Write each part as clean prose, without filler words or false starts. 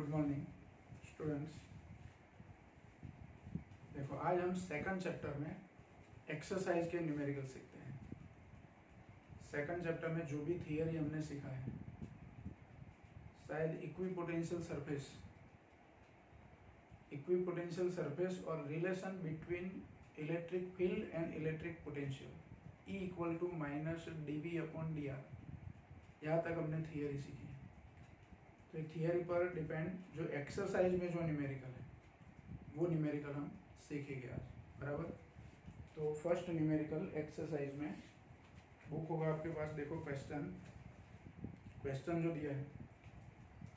Good morning students. देखो आज हम सेकंड चैप्टर में एक्सरसाइज के न्यूमेरिकल सीखते हैं। सेकंड चैप्टर में जो भी थियरी हमने सीखा है, शायद इक्विपोटेंशियल सरफेस और relation between electric field and electric potential E equal to minus dV/dr, यहाँ तक हमने थियरी सीखी है। तो थियरी पर डिपेंड जो एक्सरसाइज में जो न्यूमेरिकल है वो न्यूमेरिकल हम सीखेंगे आज, बराबर। तो फर्स्ट न्यूमेरिकल एक्सरसाइज में बुक होगा आपके पास। देखो क्वेश्चन जो दिया है,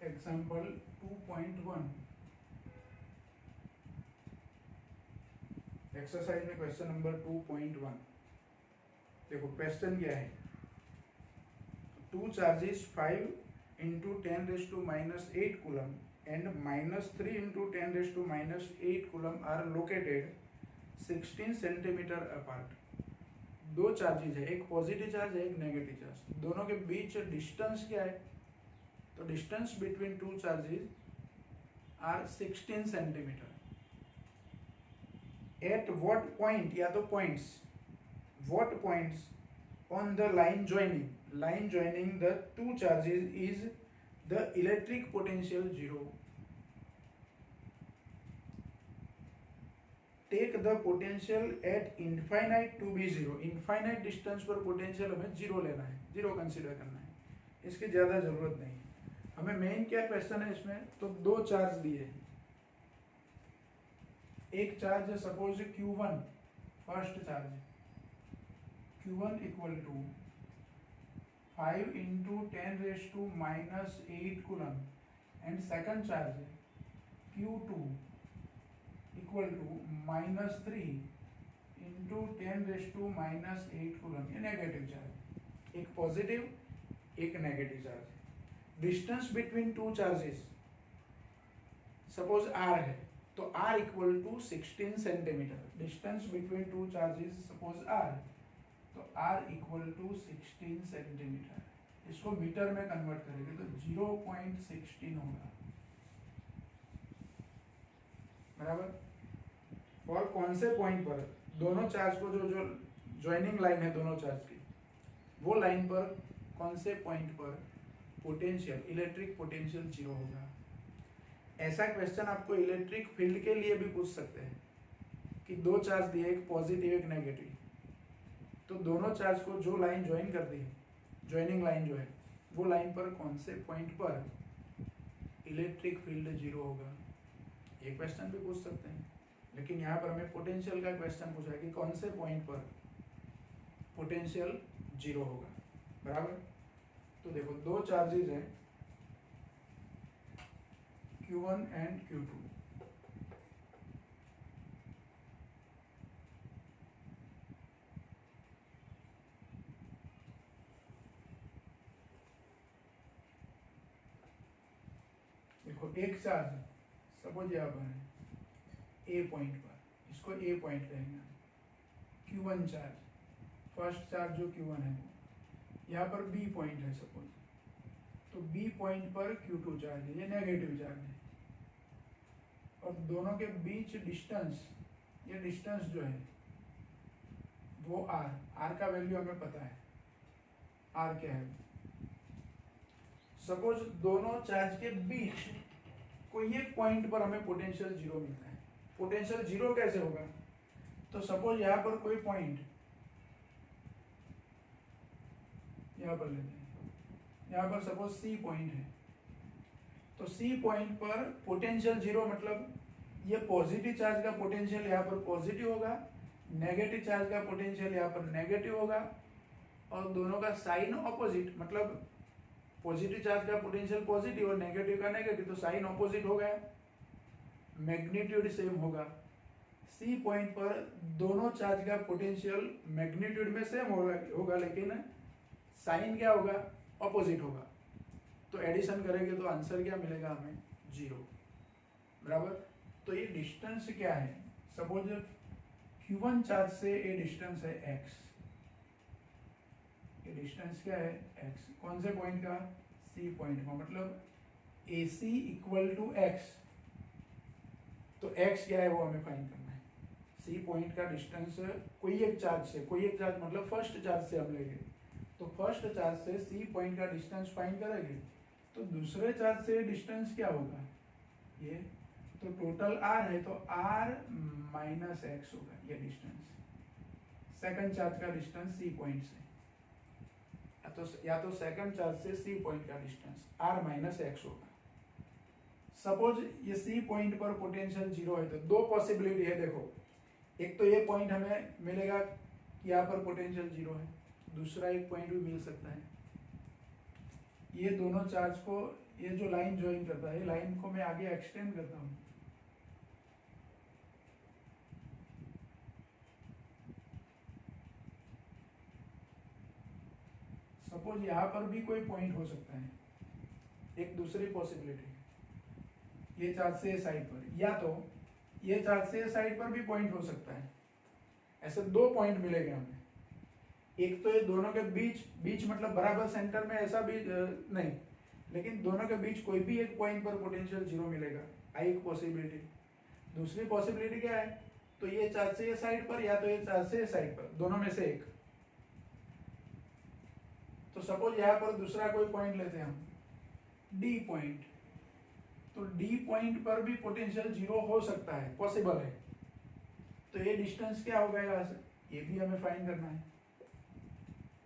एग्जाम्पल 2.1 एक्सरसाइज में क्वेश्चन नंबर 2.1। देखो क्वेश्चन क्या है, two charges 5 into 10⁻⁸ coulomb and -3 into 10⁻⁸ coulomb are located 16 centimetre apart. दो चार्जेज है, एक पॉजिटिव चार्ज है, एक नेगेटिव चार्ज। दोनों के बीच डिस्टेंस क्या है? तो distance between two charges are 16 centimetre. At what point, या तो points, what points on the line joining the two charges is the electric potential 0. Take the potential at infinite to be 0. Infinite distance पर potential हमें 0 लेना है, 0 consider करना है, इसकी ज़्यादा ज़रूरत नहीं है हमें। मेन क्या क्वेश्चन है इसमें, तो दो चार्ज दिए हैं। एक चार्ज है suppose Q1, first charge Q1 equal to 5 into 10⁻⁸ coulomb and second charge है Q2 equal to -3 into 10⁻⁸ coulomb। ये नेगेटिव चार्ज, एक पॉजिटिव एक negative charge. Distance between two charges suppose R है, तो R equal to 16 centimetre. Distance between two charges suppose R, तो R equal to 16 centimetre. इसको metre में convert करेंगे तो 0.16 होगा, बराबर। और कौन से पॉइंट पर दोनों चार्ज को जो ज्वाइनिंग लाइन है दोनों चार्ज की, वो लाइन पर कौन से पॉइंट पर पोटेंशियल, इलेक्ट्रिक पोटेंशियल 0 होगा। ऐसा क्वेश्चन आपको इलेक्ट्रिक फील्ड के लिए भी पूछ सकते हैं कि दो चार्ज दिए, एक पॉजिटिव एक नेगेटिव, तो दोनों चार्ज को जो लाइन ज्वाइन कर दी है, ज्वाइनिंग लाइन जो है, वो लाइन पर कौन से पॉइंट पर इलेक्ट्रिक फील्ड 0 होगा। ये क्वेश्चन भी पूछ सकते हैं, लेकिन यहाँ पर हमें पोटेंशियल का क्वेश्चन पूछा है कि कौन से पॉइंट पर पोटेंशियल 0 होगा, बराबर। तो देखो दो चार्जेज हैं Q1 एंड Q2। देखो एक चार्ज सपोज यहाँ पर है A पॉइंट पर, इसको A पॉइंट कहेंगे। Q1 चार्ज, फर्स्ट चार्ज जो Q1 है, यहाँ पर B पॉइंट है सपोज, तो B पॉइंट पर Q2 चार्ज है, ये नेगेटिव चार्ज है। और दोनों के बीच डिस्टेंस, ये डिस्टेंस जो है वो R का वैल्यू हमें पता है, R क्या है। सपोज दोनों चार्ज के बीच कोई एक पॉइंट पर हमें पोटेंशियल 0 मिलता है। पोटेंशियल 0 कैसे होगा, तो सपोज यहाँ पर कोई पॉइंट, यहाँ पर लेते हैं, यहाँ पर सपोज C पॉइंट है, तो C पॉइंट पर पोटेंशियल 0 मतलब ये पॉजिटिव चार्ज का पोटेंशियल यहाँ पर पॉजिटिव होगा, नेगेटिव चार्ज का पोटेंशियल यहाँ पर नेगेटिव होगा, और दोनों का साइन ऑपोजिट, मतलब पॉजिटिव चार्ज का पोटेंशियल पॉजिटिव और नेगेटिव का नेगेटिव, तो साइन ऑपोजिट हो गया, मैग्नीट्यूड सेम होगा। सी पॉइंट पर दोनों चार्ज का पोटेंशियल मैग्नीट्यूड में सेम होगा लेकिन साइन क्या होगा, ऑपोजिट होगा। तो एडिशन करेंगे तो आंसर क्या मिलेगा हमें, 0, बराबर। तो ये डिस्टेंस क्या है, सपोज Q1 चार्ज से ये डिस्टेंस है x, ये डिस्टेंस क्या है x, कौन से पॉइंट का, C पॉइंट का, मतलब AC इक्वल टू एक्स, तो x क्या है वो हमें फाइंड करना है। C पॉइंट का डिस्टेंस कोई एक चार्ज से, कोई एक चार्ज मतलब फर्स्ट चार्ज से हम लेंगे, तो फर्स्ट चार्ज से C पॉइंट का डिस्टेंस फाइंड करेंगे, तो दूसरे चार्ज से डिस्टेंस क्या होगा ये, तो टोटल r है तो r माइनस एक्स होगा ये डिस्टेंस, सेकंड चार्ज का डिस्टेंस C पॉइंट से, या तो सेकंड चार्ज से C पॉइंट का डिस्टेंस r माइनस एक्स होगा। सपोज ये C पॉइंट पर पोटेंशियल जीरो है, तो दो पॉसिबिलिटी है देखो, एक तो ये पॉइंट हमें मिलेगा कि यहाँ पर पोटेंशियल जीरो है, दूसरा एक पॉइंट भी मिल सकता है, ये दोनों चार्ज को, ये जो लाइन ज्वाइन करता है, लाइन को मैं आगे एक्सटेंड करता हूँ, सपोज यहाँ पर भी कोई पॉइंट हो सकता है, एक दूसरी पॉसिबिलिटी, ये चार्ज से साइड पर, या तो ये चार्ज से साइड पर भी पॉइंट हो सकता है, ऐसे दो पॉइंट मिलेंगे हमें, एक तो ये दोनों के बीच, बीच मतलब बराबर सेंटर में ऐसा भी नहीं, लेकिन दोनों के बीच कोई भी एक पॉइंट पर पोटेंशियल जीरो मिलेगा, एक पॉसिबिलिटी। दूसरी पॉसिबिलिटी क्या है, तो ये चार्ज से ये साइड पर या तो ये चार्ज से साइड पर, दोनों में से एक। तो सपोज यहाँ पर दूसरा कोई पॉइंट लेते हैं हम, डी पॉइंट, तो डी पॉइंट पर भी पोटेंशियल जीरो हो सकता है, पॉसिबल है, तो ये डिस्टेंस क्या होगा यहाँ से, ये भी हमें फाइंड करना है,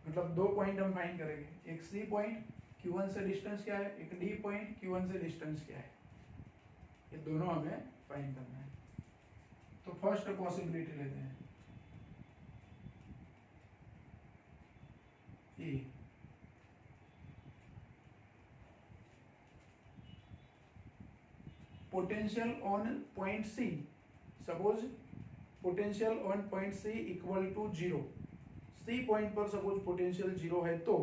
मतलब दो पॉइंट हम फाइंड करेंगे, एक सी पॉइंट Q1 से डिस्टेंस क्या है, एक डी पॉइंट Q1 से डिस्टेंस क्या है, ये दोनों हमें फाइंड करना है। तो फर्स्ट पॉसिबिलिटी लेते हैं, A, potential on point C, suppose potential on point C equal to zero, C point पर सपोज पोटेंशियल जीरो है, तो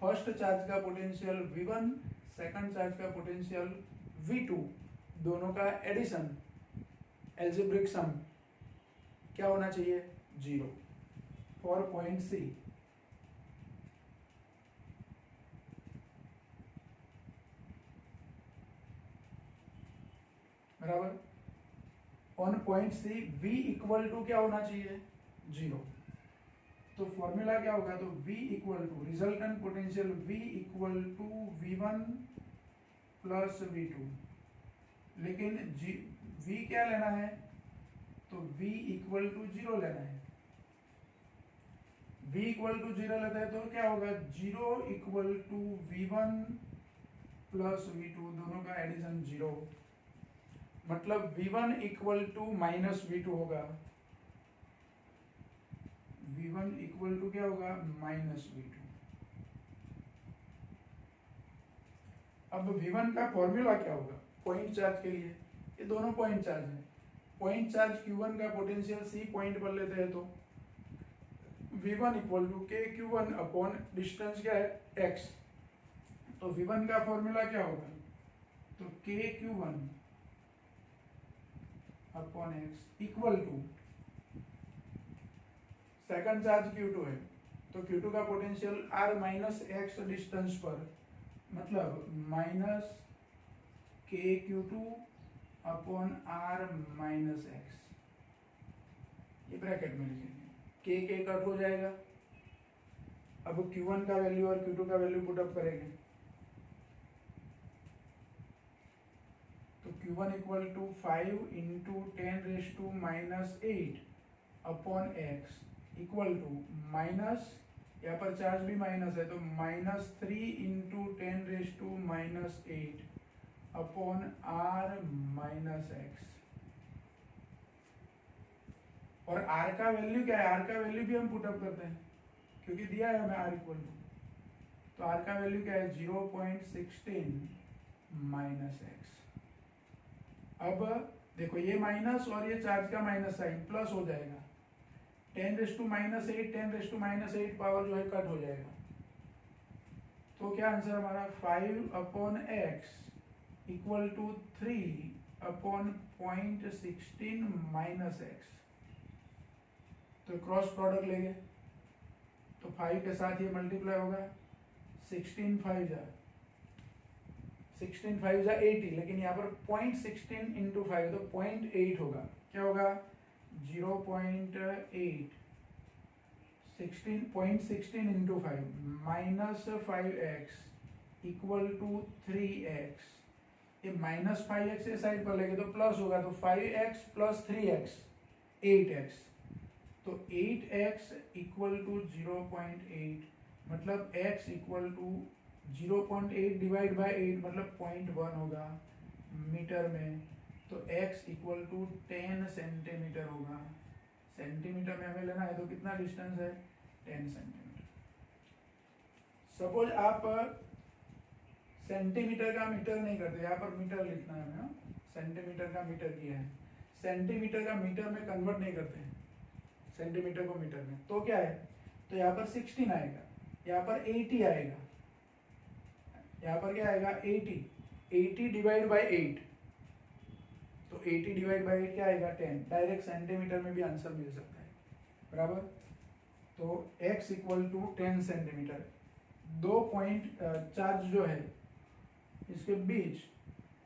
फर्स्ट चार्ज का पोटेंशियल V1, सेकंड चार्ज का पोटेंशियल V2, दोनों का एडिशन, एल्जेब्रिक सम क्या होना चाहिए, जीरो फॉर पॉइंट सी। बराबर, on point C V equal to क्या होना चाहिए, जीरो, तो फॉर्मूला क्या होगा, तो V equal to resultant potential V equal to V1 plus V2, लेकिन V क्या लेना है, तो V इक्वल टू जीरो लेना है, V इक्वल टू जीरो लेता है तो क्या होगा, zero equal to V1 plus V2, दोनों का एडिशन जीरो, मतलब V1 equal to minus V2 होगा, V1 इक्वल टू क्या होगा, माइनस V2। अब V1 का फॉर्मूला क्या होगा पॉइंट चार्ज के लिए, ये दोनों पॉइंट चार्ज हैं, पॉइंट चार्ज Q1 का पोटेंशियल C पॉइंट पर लेते हैं, तो V1 equal to KQ1 upon distance क्या है x, तो V1 का फॉर्मूला क्या होगा, तो KQ1 upon x equal to second charge Q2 है, तो Q2 का potential R minus x distance पर, मतलब minus KQ2 upon R minus x, ये ब्रैकेट में लिखेंगे, K कट हो जाएगा, अब Q1 का वैल्यू और Q2 का वैल्यू पुटअप करेंगे, तो Q1 equal to 5 into 10⁻⁻8 upon x equal to minus, यहाँ पर चार्ज भी माइनस है, तो -3 into 10⁻⁻8 upon R minus x, और R का वैल्यू क्या है, R का वैल्यू भी हम पुटअप करते हैं क्योंकि दिया है हमें R इक्वल टू, तो R का वैल्यू क्या है, 0.16 माइनस एक्स। अब देखो ये माइनस और ये चार्ज का माइनस साइन प्लस हो जाएगा, 10⁻⁻8 10⁻⁻8 पावर जो है कट हो जाएगा, तो क्या आंसर हमारा 5 upon x equal to 3 upon 0.16 minus x, तो क्रॉस प्रोडक्ट लेंगे, तो 5 के साथ ये मल्टीप्लाई होगा, 16 5 जा 16 5 जा 80, लेकिन यहाँ पर 0.16 इंटू 5 तो 0.8 होगा। क्या होगा? 0.8 0.16 into 5 minus 5x equal to 3x। ये माइनस 5x ये साइड पर लेंगे तो प्लस होगा, तो 5x प्लस 3x 8x। तो 8x इक्वल टू 0.8 मतलब x equal to 0.8 divide by 8 मतलब 0.1 होगा मीटर में। तो x इक्वल टू 10 सेंटीमीटर होगा। सेंटीमीटर में हमें लेना है तो कितना डिस्टेंस है? 10 सेंटीमीटर। सपोज आप सेंटीमीटर का मीटर नहीं करते, यहाँ पर मीटर लिखना है हमें। सेंटीमीटर का मीटर किया है, सेंटीमीटर का मीटर में कन्वर्ट नहीं करते हैं सेंटीमीटर को मीटर में, तो क्या है? तो यहाँ पर 16 आएगा, यहाँ पर 80 आएगा, यहाँ पर क्या आएगा? 80 डिवाइड बाय 8, तो 80 डिवाइड बाय 8 क्या आएगा? 10। डायरेक्ट सेंटीमीटर में भी आंसर मिल सकता है, बराबर। तो x equal to 10 centimetre. 2 point charge जो है इसके बीच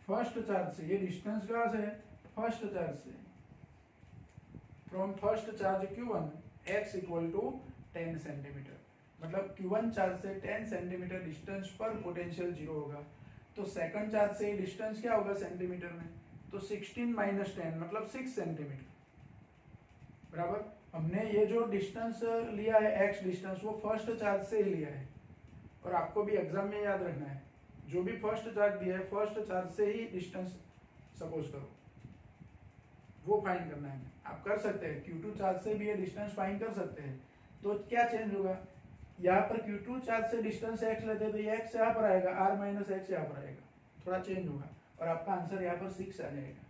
फर्स्ट चार्ज से, ये डिस्टेंस कहाँ से है? फर्स्ट चार्ज से। From first charge Q1 x equal to 10 centimetre, मतलब Q1 चार्ज से 10 सेंटीमीटर डिस्टेंस पर पोटेंशियल 0 होगा। तो सेकंड चार्ज से डिस्टेंस क्या होगा सेंटीमीटर में? तो 16 माइनस 10 मतलब 6 सेंटीमीटर, बराबर। हमने ये जो डिस्टेंस लिया है x डिस्टेंस, वो फर्स्ट चार्ज से ही लिया है। और आपको भी एग्जाम में याद रखना है, जो भी फर्स्ट चार्ज दिया है फर्स्ट चार्ज से ही डिस्टेंस सपोज करो, वो फाइंड करना है। आप कर सकते हैं Q2 चार्ज से भी ये डिस्टेंस फाइंड कर सकते हैं। तो क्या चेंज होगा? यहाँ पर Q2 चार्ज से डिस्टेंस x लेते हैं तो ये x यहाँ पर आएगा, r माइनस x यहाँ पर आएगा, थोड़ा चेंज होगा और आपका आंसर यहाँ पर 6 आ जाएगा।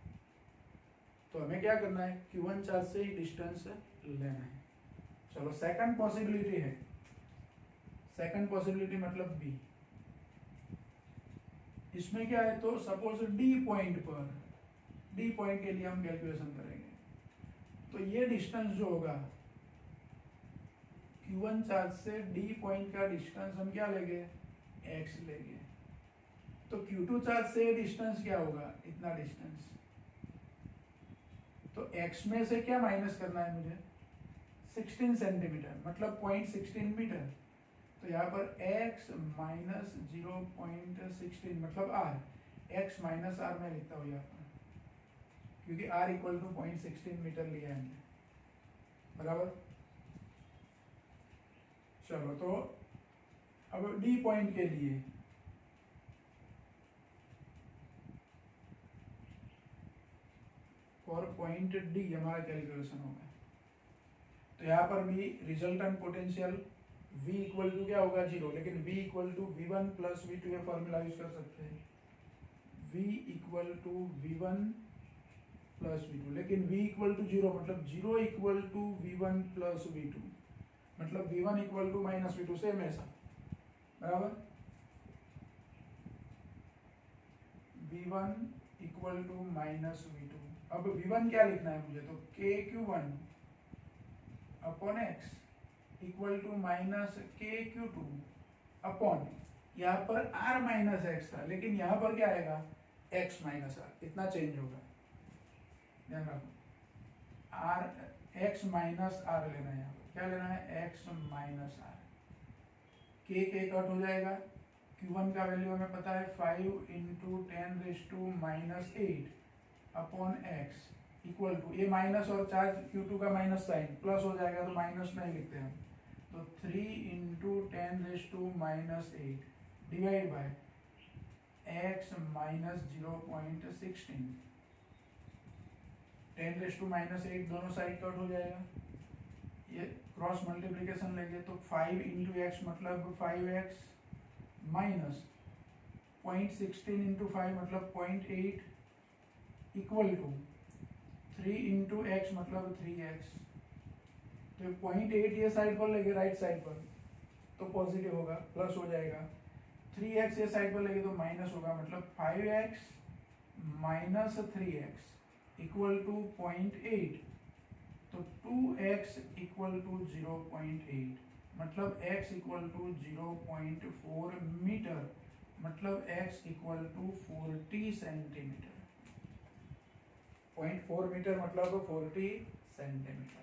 तो हमें क्या करना है? Q1 चार्ज से ही डिस्टेंस लेना है। चलो सेकंड पॉसिबिलिटी है, सेकंड पॉसिबिलिटी मतलब B। इसमें क्या है? तो सपोज D पॉइंट पर, D पॉइंट के लिए हम कैलकुलेशन करेंगे। तो ये डिस्टेंस जो होगा Q1 चार्ज से D पॉइंट का डिस्टेंस हम क्या लेंगे? x लेंगे। तो Q2 चार्ज से डिस्टेंस क्या होगा? इतना डिस्टेंस। तो x में से क्या माइनस करना है मुझे? 16 सेंटीमीटर मतलब 0.16 मीटर। तो यहाँ पर x माइनस 0.16 मतलब r, x माइनस r में लिखता हूँ यहाँ पर, क्योंकि r इक्वल टू 0.16 मीटर लिया है हमने, बराबर। चलो तो अब D पॉइंट के लिए और पॉइंट D हमारा कैलकुलेशन होगा। तो यहाँ पर भी resultant potential V equal to क्या होगा? 0, लेकिन V equal to V1 plus V2 ये फॉर्मूला यूज कर सकते हैं। V equal to V1 plus V2, लेकिन V इक्वल टू 0 मतलब 0 equal to V1 plus V2 मतलब V1 equal to minus V2, same ऐसा, बराबर। V1 equal to minus V2। अब V1 क्या लिखना है मुझे? तो KQ1 upon x equal to minus KQ2 upon, यहाँ पर r माइनस x था लेकिन यहाँ पर क्या आएगा? x माइनस r, इतना चेंज होगा, ध्यान रखो। r x माइनस r लेना है, यहाँ पर क्या लेना है? x minus r। k cut हो जाएगा। Q1 का वैल्यू हमें पता है 5 into 10⁻⁻8 upon x equal to, ये माइनस और चार्ज Q2 का माइनस साइन प्लस हो जाएगा तो माइनस नहीं लिखते हम, तो 3 into 10⁻⁻8 divide by x minus 0.16। 10⁻⁻8 दोनों साइड कट हो जाएगा, ये क्रॉस मल्टीप्लिकेशन लेंगे तो 5 इंटू एक्स मतलब 5x माइनस 0.16 इंटू 5 मतलब 0.8 इक्वल टू 3 इंटू एक्स मतलब 3x। तो 0.8 ये साइड पर लेंगे राइट साइड पर तो पॉजिटिव होगा, प्लस हो जाएगा। 3x ये साइड पर लेंगे तो माइनस होगा, मतलब 5x minus 3x equal to 0.8। तो 2x इक्वल टू 0.8 मतलब x इक्वल टू 0.4 मीटर मतलब x equal to 40 centimetre. 0.4 metre मतलब 40 सेंटीमीटर।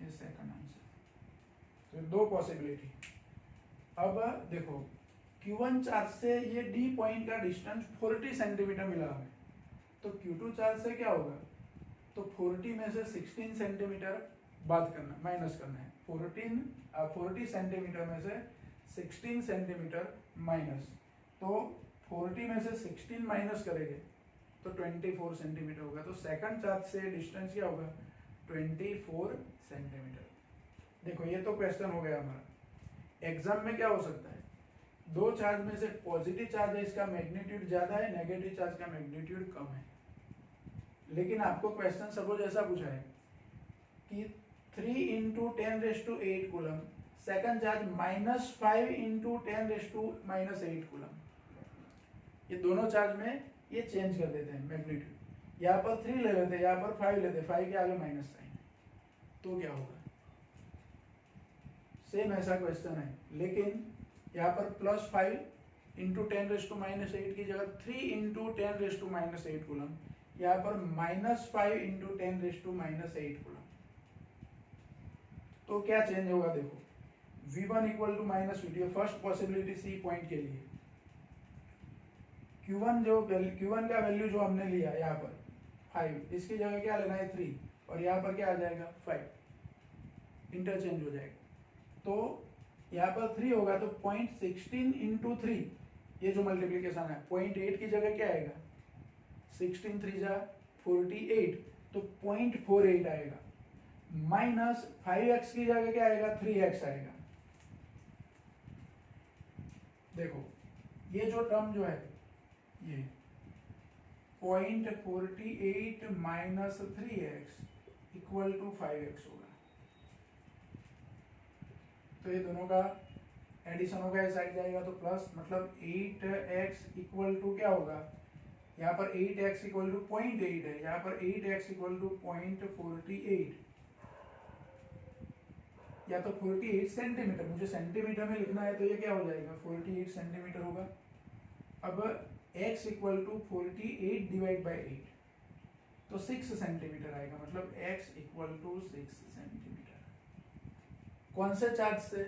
ये सेकंड आंसर। तो दो पॉसिबिलिटी। अब देखो Q1 चार्ज से ये D पॉइंट का डिस्टेंस 40 सेंटीमीटर मिला हमें, तो Q2 चार्ज से क्या होगा, तो 40 में से 16 सेंटीमीटर बात करना, माइनस करना है। 40 सेंटीमीटर में से 16 सेंटीमीटर माइनस, तो 40 में से 16 माइनस करेंगे तो 24 सेंटीमीटर होगा। तो सेकंड चार्ज से डिस्टेंस क्या होगा, 24 सेंटीमीटर। देखो ये तो क्वेश्चन हो गया हमारा। एग्जाम में क्या हो सकता है, दो चार्ज में से पॉजिटिव चार्ज है इसका मैग्नीट्यूड ज्यादा है, नेगेटिव चार्ज का मैग्नीट्यूड कम है। लेकिन आपको क्वेश्चन सपोज ऐसा पूछा है कि 3 into 10⁸ coulomb, second charge -5 into 10⁻⁻8 coulomb. ये दोनों चार्ज में ये चेंज कर देते हैं मैग्नीट्यूड। यहाँ पर 3 ले लेते हैं, यहाँ पर 5 लेते हैं, 5 के आगे माइनस साइन, तो क्या होगा। सेम ऐसा क्वेश्चन है, लेकिन यहाँ पर +5 इंटू 10⁻⁻8 की जगह 3 इंटू 10⁻⁻8 कूलम, यहाँ पर -5 इंटू 10⁻⁻8 कूलम। तो क्या चेंज होगा, देखो V1 equal to -V2, first possibility C point के लिए। Q1 का वैल्यू जो हमने लिया यहाँ पर 5, इसकी जगह क्या लेना है 3, और यहाँ पर क्या आ जाएगा 5, इंटरचेंज हो जाएगा। तो यहाँ पर 3 होगा तो 0.16 इंटू 3, ये जो मल्टीप्लीकेशन है 0.8 की जगह क्या आएगा, 16 3 जा 48, तो 0.48 आएगा। माइनस 5x की जगह क्या आएगा, 3x आएगा। देखो ये जो टर्म जो है ये 0.48 minus 3x equal to 5x होगा। तो ये दोनों का एडिशन होगा, इस साइड जाएगा तो प्लस, मतलब 8x इक्वल टू क्या होगा, यहाँ पर 8x इक्वल टू 0.8 है, यहाँ पर 8x इक्वल टू 0.48, या तो 48 सेंटीमीटर, मुझे सेंटीमीटर में लिखना है तो ये क्या हो जाएगा 48 सेंटीमीटर होगा। अब x equal to 48 divide by 8, तो 6 सेंटीमीटर आएगा, मतलब x इक्वल टू 6 सेंटीमीटर। कौन से चार्ज से,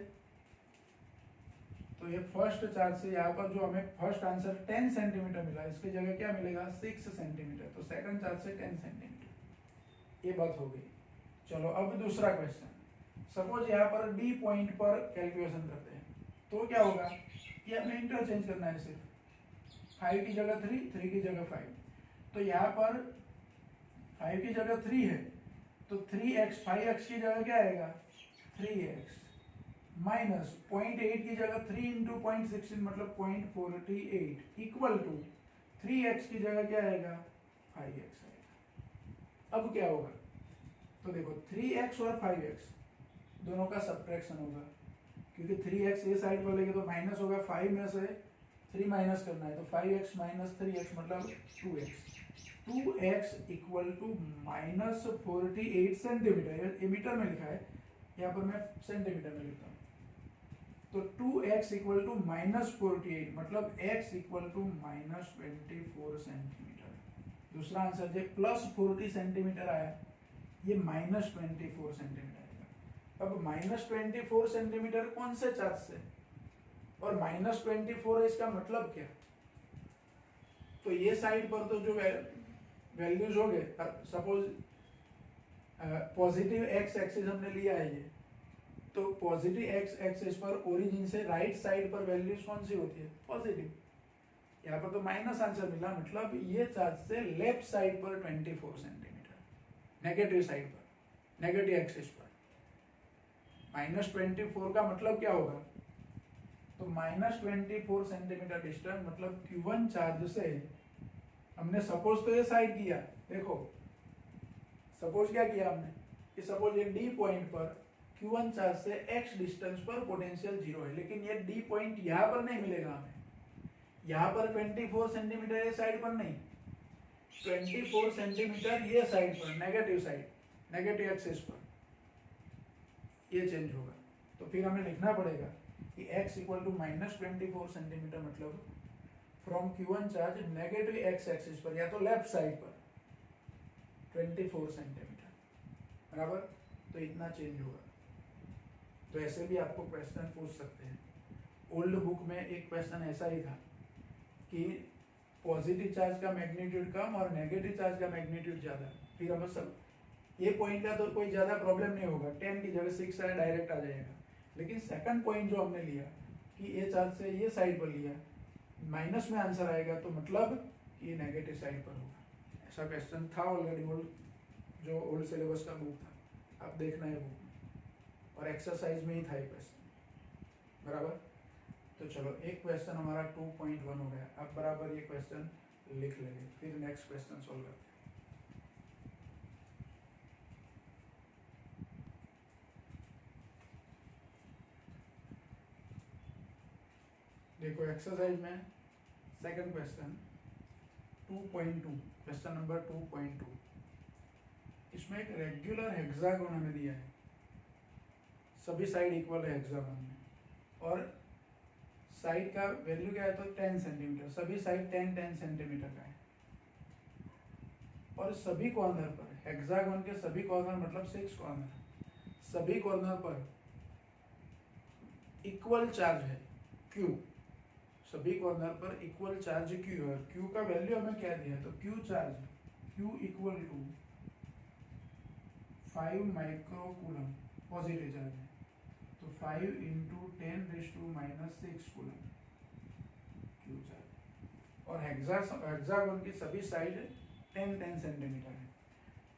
तो ये फर्स्ट चार्ज से। यहाँ पर जो हमें फर्स्ट आंसर 10 सेंटीमीटर मिला, इसकी जगह क्या मिलेगा 6 सेंटीमीटर, तो सेकंड चार्ज से 10 सेंटीमीटर। ये बात हो गई। चलो अब दूसरा क्वेश्चन। सपोज यहाँ पर डी पॉइंट पर कैलकुलेशन करते हैं, तो क्या होगा कि हमें इंटरचेंज करना है, सिर्फ 5 की जगह 3, 3 की जगह 5। तो यहाँ पर 5 की जगह 3 है, तो 3x 5x की जगह क्या आएगा 3x, माइनस 0.8 की जगह 3 इंटू 0.16 मतलब 0.48 इक्वल टू 3x की जगह क्या आएगा 5x आएगा। अब क्या होगा, तो देखो 3x और 5x दोनों का सब्ट्रैक्शन होगा, क्योंकि 3x ये साइड पर लेंगे तो माइनस होगा, 5 में से 3 माइनस करना है, तो 5x माइनस 3x मतलब 2x। 2x equal to minus 48 centimetre, ये मीटर में लिखा है, यहाँ पर मैं सेंटीमीटर में लिखता हूँ। तो 2x इक्वल टू माइनस 48 मतलब x equal to minus 24 centimetre. दूसरा आंसर जो प्लस 40 सेंटीमीटर आया, ये माइनस 24 सेंटीमीटर आएगा। अब माइनस 24 सेंटीमीटर कौन से चार्ज से, और माइनस 24 है, इसका मतलब क्या। तो ये साइड पर तो जो वैल्यूज हो गए, सपोज पॉजिटिव x एक्सिस हमने लिया है ये, तो पॉजिटिव x एक्सिस पर ओरिजिन से राइट साइड पर वैल्यूज कौन सी होती है पॉजिटिव। यहाँ पर तो माइनस आंसर मिला, मतलब ये चार्ज से लेफ्ट साइड पर 24 सेंटीमीटर, नेगेटिव साइड पर, नेगेटिव एक्सिस पर। माइनस 24 का मतलब क्या होगा, तो माइनस 24 सेंटीमीटर डिस्टेंस मतलब Q1 चार्ज से हमने सपोज तो ये साइड किया, देखो सपोज क्या किया हमने कि सपोज ये डी पॉइंट पर Q1 चार्ज से x डिस्टेंस पर पोटेंशियल 0 है, लेकिन ये डी पॉइंट यहाँ पर नहीं मिलेगा हमें, यहाँ पर 24 सेंटीमीटर ये साइड पर नहीं, 24 सेंटीमीटर ये साइड पर, नेगेटिव साइड, नेगेटिव एक्सिस पर ये चेंज होगा। तो फिर हमें लिखना पड़ेगा कि x इक्वल टू -24 सेंटीमीटर, मतलब from Q1 charge negative x axis पर या तो लेफ्ट साइड पर 24 सेंटीमीटर, बराबर। तो इतना चेंज होगा। तो ऐसे भी आपको क्वेश्चन पूछ सकते हैं। ओल्ड बुक में एक क्वेश्चन ऐसा ही था कि पॉजिटिव चार्ज का मैग्नीट्यूड कम और नेगेटिव चार्ज का मैग्नीट्यूड ज़्यादा। फिर हम सब ये पॉइंट का तो कोई ज़्यादा प्रॉब्लम नहीं होगा, 10 की जगह 6 है, डायरेक्ट आ जाएगा। लेकिन सेकंड पॉइंट जो हमने लिया कि ये चार्ज से ये साइड पर लिया, माइनस में आंसर आएगा, तो मतलब कि ये नेगेटिव साइड पर होगा। ऐसा क्वेश्चन था ऑलरेडी ओल्ड, जो ओल्ड सिलेबस का बुक था, आप देखना है बुक में, और एक्सरसाइज में ही था ये क्वेश्चन, बराबर। तो चलो एक क्वेश्चन हमारा 2.1 हो गया। अब बराबर ये क्वेश्चन लिख लेंगे, फिर नेक्स्ट क्वेश्चन सॉल्व करते हैं। देखो एक्सरसाइज में सेकंड क्वेश्चन 2.2, क्वेश्चन नंबर 2.2। इसमें एक रेगुलर हेक्सागोन हमें दिया है, सभी साइड इक्वल है हेक्सागोन में, और साइड का वैल्यू क्या है तो 10 सेंटीमीटर, सभी साइड 10 सेंटीमीटर का है। और सभी कॉर्नर पर, हेक्सागोन के सभी कॉर्नर मतलब 6 कॉर्नर, सभी कॉर्नर पर इक्वल चार्ज है Q, सभी कॉर्नर पर इक्वल चार्ज Q है। Q का वैल्यू हमें क्या दिया है तो Q charge, Q equal to 5 micro coulomb, positive charge है, तो 5 इंटू 10⁻⁻6 कूलम Q चार्ज। और हेक्सागोन की सभी साइड 10 सेंटीमीटर है।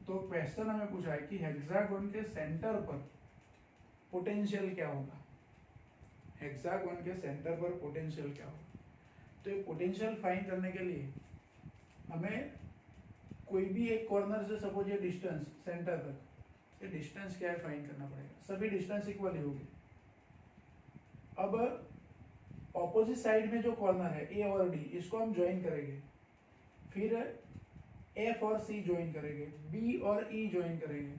तो क्वेश्चन हमें पूछा है कि हेक्सागोन के सेंटर पर पोटेंशियल क्या होगा, हेक्सागोन के सेंटर पर पोटेंशियल क्या होगा। तो ये पोटेंशियल फाइंड करने के लिए हमें कोई भी एक कॉर्नर से, सपोज ये डिस्टेंस सेंटर तक, ये डिस्टेंस क्या है फाइंड करना पड़ेगा। सभी डिस्टेंस इक्वल ही होगी। अब ऑपोजिट साइड में जो कॉर्नर है ए और डी, इसको हम ज्वाइन करेंगे, फिर एफ और सी ज्वाइन करेंगे, बी और ई ज्वाइन करेंगे,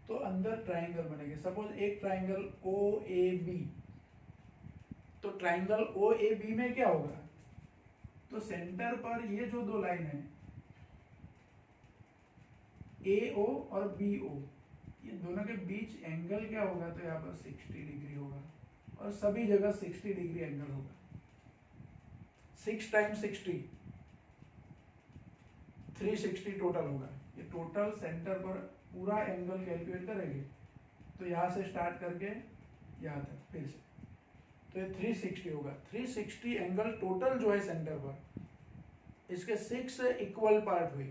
तो अंदर ट्राइंगल बनेंगे। सपोज एक ट्राइंगल ओ ए बी, तो ट्राइंगल ओ ए बी में क्या होगा तो सेंटर पर ये जो दो लाइन है ए ओ और बी ओ, ये दोनों के बीच एंगल क्या होगा तो यहाँ पर 60 डिग्री होगा, और सभी जगह 60 डिग्री एंगल होगा। 6 टाइम्स 60 360 टोटल होगा। ये टोटल सेंटर पर पूरा एंगल कैलकुलेट करेंगे, तो यहाँ से स्टार्ट करके यहाँ तक फिर से, तो ये 360 होगा। 360 एंगल टोटल जो है सेंटर पर, इसके 6 इक्वल पार्ट हुए,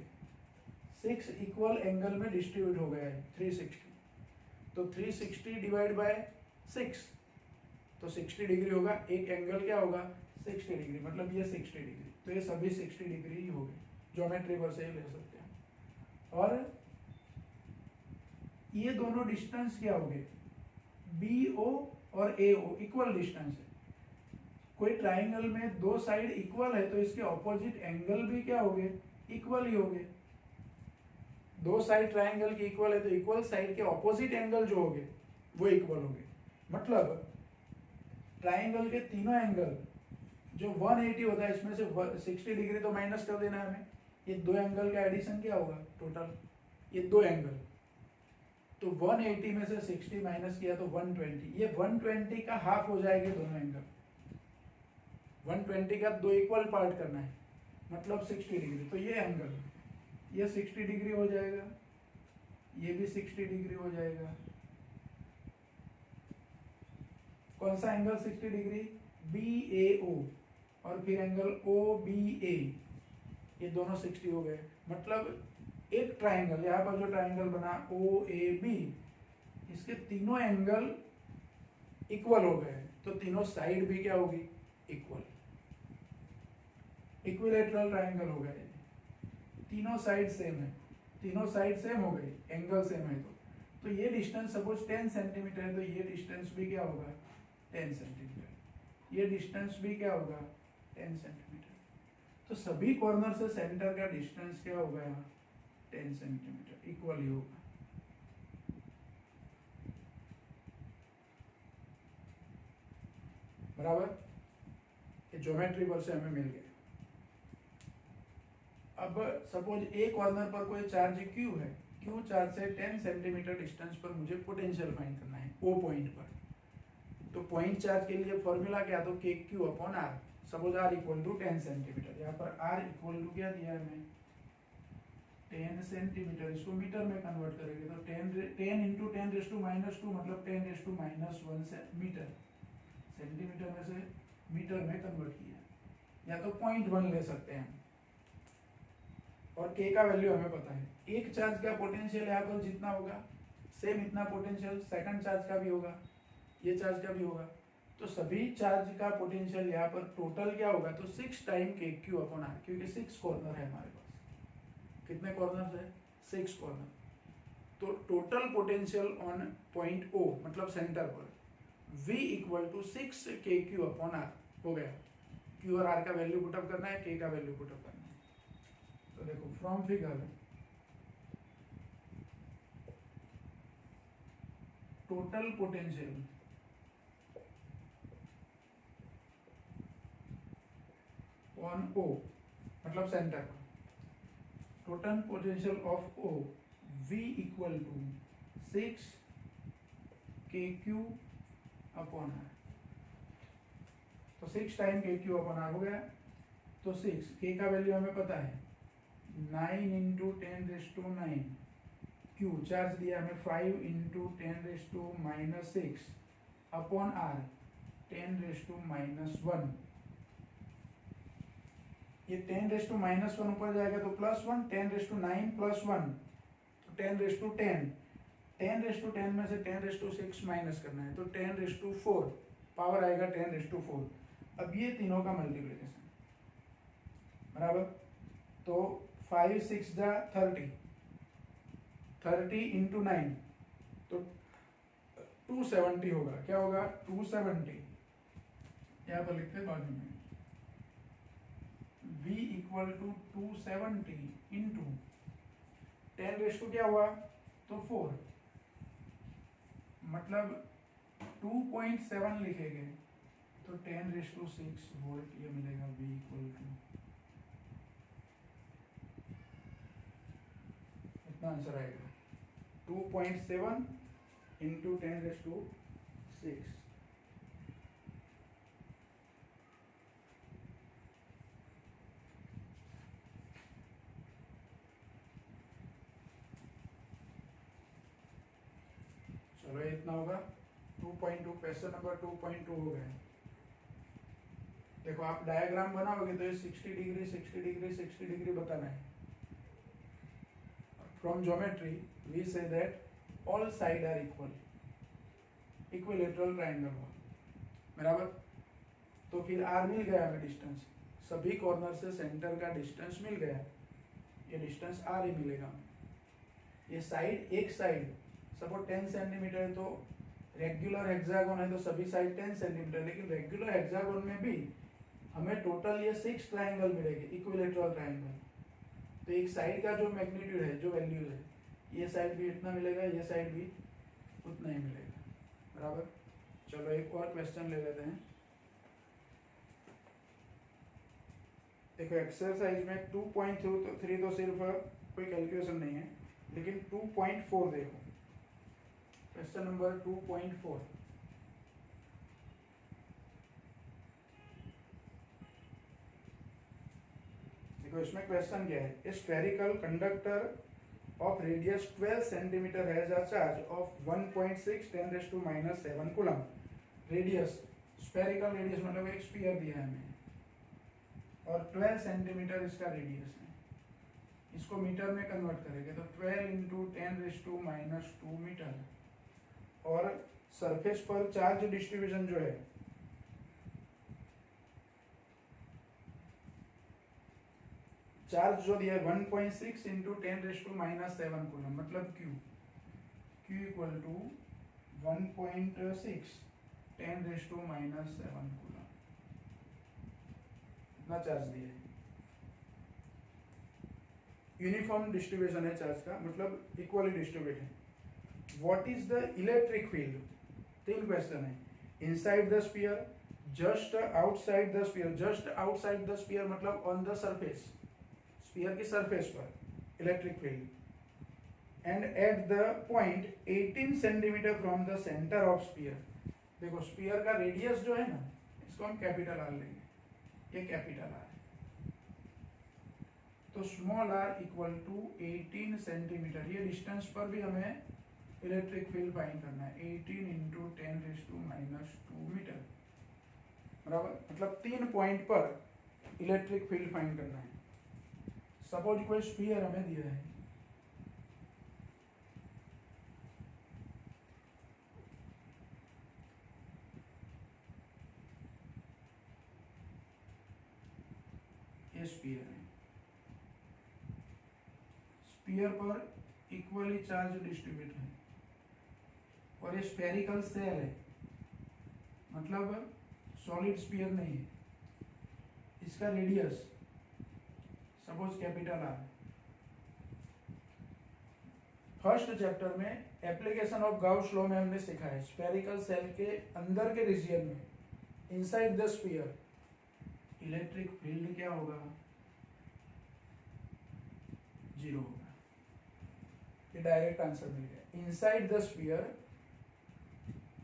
6 इक्वल एंगल में डिस्ट्रीब्यूट हो गया है 360। तो 360 डिवाइड बाय 6, तो 60 डिग्री होगा। एक एंगल क्या होगा 60 डिग्री, मतलब ये 60 डिग्री, तो ये सभी 60 डिग्री ही हो गए। ज्योमेट्री पर से ही ले सकते हैं। और ये दोनों डिस्टेंस क्या हो गए, बी ओ और ए ओ इक्वल डिस्टेंस है। कोई ट्राइंगल में दो साइड इक्वल है तो इसके ऑपोजिट एंगल भी क्या हो गए, इक्वल ही हो गए। दो साइड ट्राइंगल की इक्वल है तो इक्वल साइड के ऑपोजिट एंगल जो हो गए वो इक्वल हो गए। मतलब ट्राइंगल के तीनों एंगल जो 180 होता है, इसमें से 60 डिग्री तो माइनस कर देना है हमें। ये दो एंगल का एडिशन क्या होगा टोटल, ये दो एंगल, तो 180 में से 60 माइनस किया तो 120, ये 120 का हाफ हो जाएंगे दोनों एंगल। 120 का दो इक्वल पार्ट करना है, मतलब 60 डिग्री, तो ये एंगल ये 60 डिग्री हो जाएगा, ये भी 60 डिग्री हो जाएगा। कौन सा एंगल 60 डिग्री, बी ए ओ, और फिर एंगल ओ बी ए, ये दोनों 60 हो गए। मतलब एक ट्राइंगल, यहाँ पर जो ट्राइंगल बना ओ ए बी, इसके तीनों एंगल इक्वल हो गए, तो तीनों साइड भी क्या होगी इक्वल, इक्विलेटरल ट्राइंगल हो गए। तीनों साइड सेम है, तीनों साइड सेम हो गई, एंगल सेम है, तो ये डिस्टेंस सपोज 10 सेंटीमीटर है, तो ये डिस्टेंस भी क्या होगा 10 सेंटीमीटर, ये डिस्टेंस भी क्या होगा 10 सेंटीमीटर। तो सभी कॉर्नर से सेंटर का डिस्टेंस क्या होगा यहाँ 10 सेंटीमीटर, इक्वल ही होगा। बराबर, ये ज्योमेट्री पर से हमें मिल गया। अब सपोज ए कॉर्नर पर कोई चार्ज क्यू है, क्यू चार्ज से 10 सेंटीमीटर डिस्टेंस पर मुझे पोटेंशियल फाइंड करना है ओ पॉइंट पर। तो पॉइंट चार्ज के लिए फॉर्मूला क्या, तो K Q upon R. Suppose R equal to 10 centimetre, यहाँ पर आर इक्वल टू क्या दिया है हमें 10 सेंटीमीटर, इसको मीटर में कन्वर्ट करेंगे तो 10 इंटू 10⁻² मतलब 10⁻1 से मीटर, सेंटीमीटर में से मीटर में कन्वर्ट किया, या तो 0.1 ले सकते हैं। और के का वैल्यू हमें पता है, एक चार्ज का पोटेंशियल यहाँ पर जितना होगा सेम इतना पोटेंशियल सेकंड चार्ज का भी होगा, ये चार्ज का भी होगा। तो सभी चार्ज का पोटेंशियल यहाँ पर टोटल क्या होगा, तो 6 टाइम के क्यू अपॉन आर, क्योंकि 6 कॉर्नर है हमारे पास। कितने कॉर्नर है, 6 कॉर्नर। तो total potential on point O मतलब सेंटर पर V equal to 6 K Q upon are हो गया। क्यू और आर का वैल्यू पुटअप करना है, के का वैल्यू पुटअप करना है। तो देखो from figure total potential on O मतलब सेंटर पर, total potential of O V equal to 6 K Q upon are. तो 6 टाइम के क्यू अपॉन आर हो गया। तो 6 के का वैल्यू हमें पता है 9 इंटू 10⁻⁹ क्यू चार्ज दिया हमें 5 इंटू 10⁻⁻6 अपॉन आर 10⁻⁻1। ये 10⁻⁻1 ऊपर जाएगा तो +1, 10⁻9 +1 तो 10⁻10, 10⁻10 में से 10⁻6 माइनस करना है तो 10⁻4 पावर आएगा 10⁻4। अब ये तीनों का मल्टीप्लिकेशन बराबर, तो 5 6 जा 30, 30 इंटू 9 तो 270 होगा। क्या होगा 270, यहाँ पर लिखते हैं बाजू में V इक्वल टू 270 इंटू 10 क्या हुआ तो 4 मतलब 2.7 लिखेंगे तो 10⁻6 वोल्ट ये मिलेगा। V इक्वल टू इतना आंसर आएगा 2.7 इंटू 10⁻6। चलो इतना होगा 2.2। क्वेश्चन नंबर 2.2 हो गया। देखो आप डायग्राम बनाओगे तो ये 60 डिग्री 60 डिग्री 60 डिग्री बताना है। From geometry we see that all side are equal, equilateral triangle हुआ बराबर। तो फिर आर मिल गया हमें डिस्टेंस, सभी कॉर्नर से सेंटर का डिस्टेंस मिल गया, ये डिस्टेंस आर ही मिलेगा। ये साइड, एक साइड सपोज 10 सेंटीमीटर है तो रेगुलर हेक्सागोन है तो सभी साइड 10 सेंटीमीटर, लेकिन रेगुलर हेक्सागोन में भी हमें टोटल ये 6 ट्रायंगल मिलेंगे, इक्विलेटरल ट्रायंगल। तो एक साइड का जो मैग्नीट्यूड है, जो वैल्यूज है, ये साइड भी इतना मिलेगा, ये साइड भी उतना ही मिलेगा बराबर। चलो एक और क्वेश्चन ले लेते हैं। देखो एक्सरसाइज में 2.3 तो सिर्फ कोई कैलकुलेशन नहीं है, लेकिन 2.4 देखो, क्वेश्चन नंबर 2.4। देखो इसमें क्वेश्चन क्या है, ए spherical conductor of radius 12 centimeter has a charge of 1.6 10⁻⁻7 coulomb. Radius, spherical radius मतलब एक स्फीयर दिया है हमें और 12 सेंटीमीटर इसका रेडियस है। इसको मीटर में कन्वर्ट करेंगे तो 12 इंटू 10⁻2 मीटर। और सरफेस पर चार्ज डिस्ट्रीब्यूशन जो है चार्ज जो दिया है 1.6 इंटू 10⁻⁻7 कूलम मतलब Q इक्वल टू 1.6 10⁻⁻7 कूलम, इतना चार्ज दिया है। यूनिफॉर्म डिस्ट्रीब्यूशन है चार्ज का, मतलब इक्वली डिस्ट्रीब्यूट है। What is the electric field, तीन क्वेश्चन है। Inside the sphere, just outside the sphere, just outside the sphere मतलब ऑन द सरफेस, स्फीयर की सरफेस पर electric field, and at the point 18 centimetre from the centre of sphere. देखो sphere का radius जो है ना, इसको हम कैपिटल आर लेंगे, ये कैपिटल आर है, तो small R equal to 18 centimetre. ये डिस्टेंस पर भी हमें इलेक्ट्रिक फील्ड फाइंड करना है, 18 इंटू 10⁻⁻² मीटर, बराबर, मतलब 3 पॉइंट पर इलेक्ट्रिक फील्ड फाइंड करना है। सपोज कोई स्फीयर हमें दिया है, ये स्फीयर है, स्फीयर पर इक्वली चार्ज डिस्ट्रीब्यूट है, और ये स्फेरिकल सेल है, मतलब सॉलिड स्फीयर नहीं है। इसका radius suppose capital R. First chapter में एप्लीकेशन ऑफ गाउस लॉ में हमने सीखा है स्फेरिकल सेल के अंदर के रीजियन में, inside the sphere, electric field क्या होगा, 0 होगा। ये डायरेक्ट आंसर मिल गया। Inside the sphere,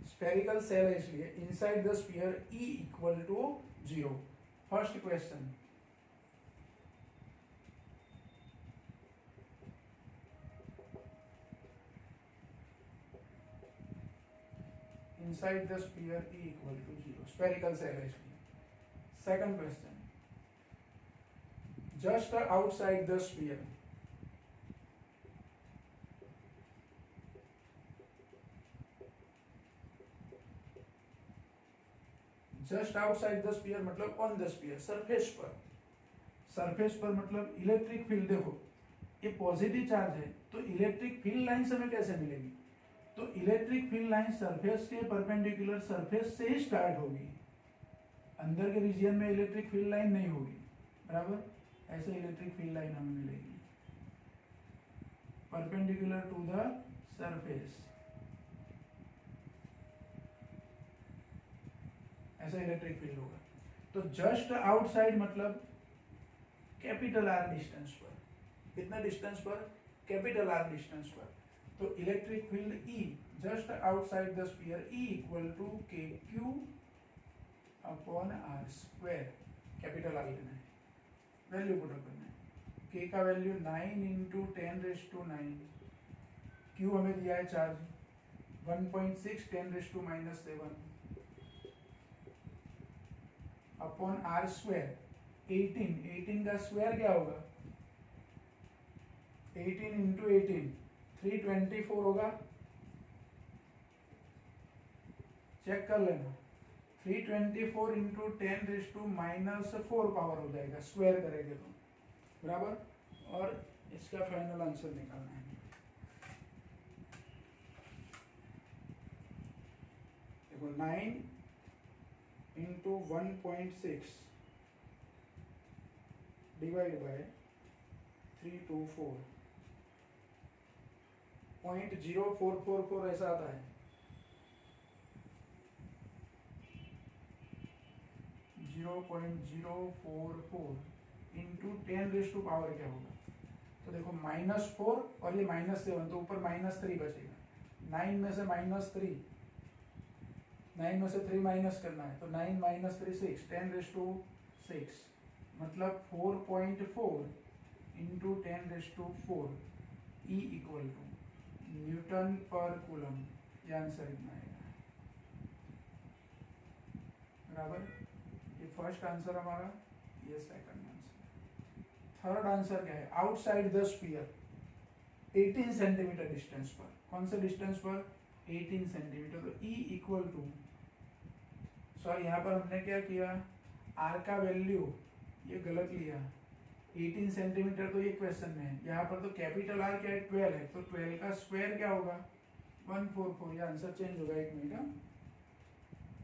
spherical shell है इसलिए inside the sphere E equal to 0। First question, inside the sphere E equal to 0, spherical cell है इसलिए। Second question, just outside the sphere, just outside the sphere मतलब on the sphere, surface पर, surface पर मतलब electric field. देखो ये positive charge है, तो इलेक्ट्रिक फील्ड लाइन हमें कैसे मिलेगी, तो इलेक्ट्रिक फील्ड लाइन सरफेस के परपेंडिकुलर, सरफेस से ही स्टार्ट होगी, अंदर के रीजियन में इलेक्ट्रिक फील्ड लाइन नहीं होगी, बराबर। ऐसे इलेक्ट्रिक फील्ड लाइन हमें मिलेगी परपेंडिकुलर टू द सरफेस, ऐसा इलेक्ट्रिक फील्ड होगा। तो जस्ट आउटसाइड मतलब कैपिटल आर डिस्टेंस पर, कितना डिस्टेंस पर, कैपिटल आर डिस्टेंस पर। तो electric field E just outside the sphere E equal to KQ upon R², capital R लेना है, वैल्यू पुट अप करना है। K का वैल्यू 9 इंटू 10⁻⁹, Q हमें दिया है चार्ज 1.6 10⁻⁻⁷ अपॉन R², 18 का स्क्वायर क्या होगा, 18 इंटू 18 324 होगा, चेक कर लेना। 324 इंटू 10⁻⁻⁴ पावर हो जाएगा, स्क्वायर करेंगे तो, बराबर। और इसका फाइनल आंसर निकालना है। देखो 9 इंटू 1.6 डिवाइड बाय 324, 0.0444 ऐसा आता है, 0.044 इंटू 10⁻⁴ क्या होगा, तो देखो -4 और ये -7, तो ऊपर -3 बचेगा। 9 में से -3, 9 में से 3 माइनस करना है, तो 9 - 3 6, 10⁻⁶, मतलब 4.4 into 10⁻⁴ E equal to newton per coulomb, ये आंसर इतना आएगा, बराबर। ये फर्स्ट आंसर हमारा, ये सेकंड आंसर। थर्ड आंसर क्या है, outside the sphere 18 centimetre distance पर, कौन से डिस्टेंस पर, 18 सेंटीमीटर। तो E इक्वल टू, सॉरी यहाँ पर हमने क्या किया, R का वैल्यू ये गलत लिया, 18 सेंटीमीटर तो ये क्वेश्चन में है, यहाँ पर तो कैपिटल R क्या है, 12 है, तो 12 का स्क्वायर क्या होगा, 144। ये आंसर चेंज होगा, एक मिनट,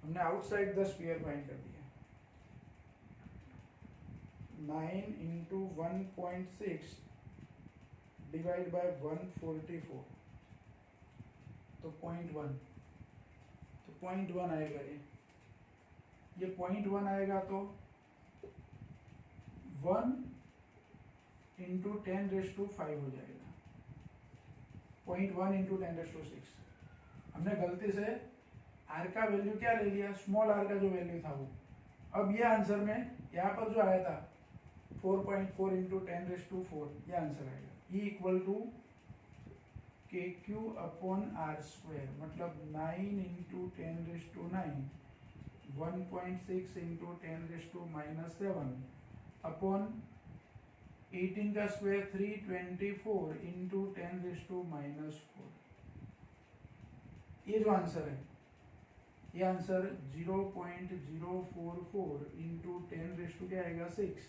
हमने आउटसाइड द स्फीयर फाइंड कर दिया। 9 इंटू 1.6 डिवाइड बाय 144, तो 0.1, तो 0.1 आएगा ये, ये 0.1 आएगा तो 1 इंटू 10⁵ हो जाएगा, 0.1 इंटू 10⁶। हमने गलती से आर का वैल्यू क्या ले लिया, स्मॉल आर का जो वैल्यू था वो। अब ये आंसर में यहाँ पर जो आया था 4.4 इंटू 10⁴, ये आंसर आएगा। E equal to KQ upon R², मतलब 9 इंटू 10⁹, 1.6 इंटू 10⁻⁻7 अपॉन 18 का स्क्वायर 324 इंटू 10⁻⁻4। ये जो आंसर है, ये आंसर 0.044 इंटू 10⁻, क्या आएगा 6,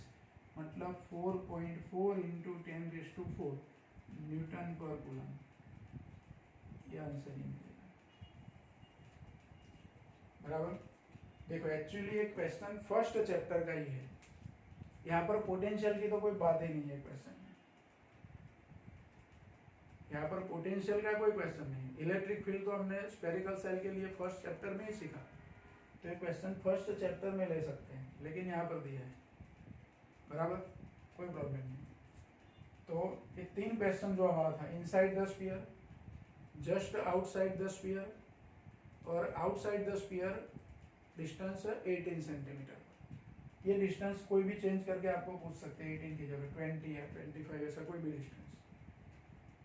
मतलब 4.4 इंटू 10⁴ न्यूटन पर कूलम। ये आंसर ही मिलेगा। बराबर। देखो एक्चुअली एक क्वेश्चन फर्स्ट चैप्टर का ही है, यहाँ पर पोटेंशियल की तो कोई बात ही नहीं है क्वेश्चन में, यहाँ पर पोटेंशियल का कोई क्वेश्चन नहीं। इलेक्ट्रिक फील्ड तो हमने स्फेरिकल सेल के लिए फर्स्ट चैप्टर में ही सीखा, तो ये क्वेश्चन फर्स्ट चैप्टर में ले सकते हैं, लेकिन यहाँ पर दिया है। बराबर, कोई प्रॉब्लम नहीं। तो ये 3 क्वेश्चन जो हमारा था, inside the sphere, just outside the sphere और outside the sphere distance 18 centimetre. ये डिस्टेंस कोई भी चेंज करके आपको पूछ सकते हैं, 18 की जगह 20 या 25, ऐसा कोई भी डिस्टेंस।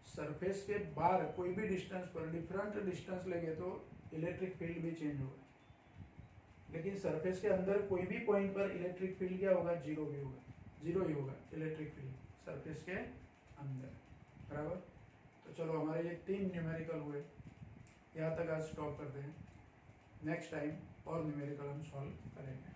सरफेस के बाहर कोई भी डिस्टेंस पर डिफरेंट डिस्टेंस लेंगे तो इलेक्ट्रिक फील्ड भी चेंज होगा, लेकिन सरफेस के अंदर कोई भी पॉइंट पर इलेक्ट्रिक फील्ड क्या होगा, जीरो भी होगा, जीरो ही होगा इलेक्ट्रिक फील्ड सरफेस के अंदर। बराबर। तो चलो हमारे ये 3 न्यूमेरिकल हुए, यहाँ तक आज स्टॉप करते हैं। नेक्स्ट टाइम और न्यूमेरिकल हम सॉल्व करेंगे।